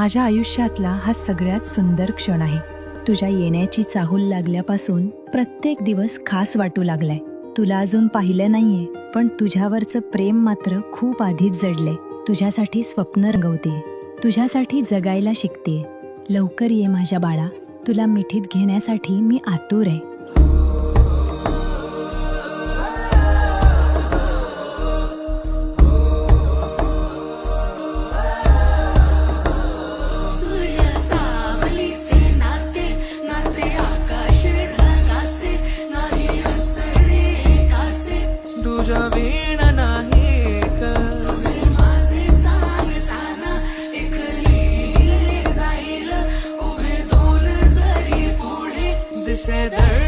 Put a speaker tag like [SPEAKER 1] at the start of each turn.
[SPEAKER 1] माझ्या आयुष्यातला हा सगळ्यात सुंदर क्षण आहे. तुझ्या येण्याची चाहूल लागल्यापासून प्रत्येक दिवस खास वाटू लागलाय. तुला अजून पाहिलं नाहीये, पण तुझ्यावरचं प्रेम मात्र खूप आधीच जडलंय. तुझ्यासाठी स्वप्न रंगवते, तुझ्यासाठी जगायला शिकते. लवकर ये माझ्या बाळा, तुला मिठीत घेण्यासाठी मी आतुर आहे.
[SPEAKER 2] तुझ्या वीण नाही का
[SPEAKER 3] तुझे माझे सांगताना एक लिहिले जाईल उभे दोन जरी पुढे
[SPEAKER 2] दिसे दर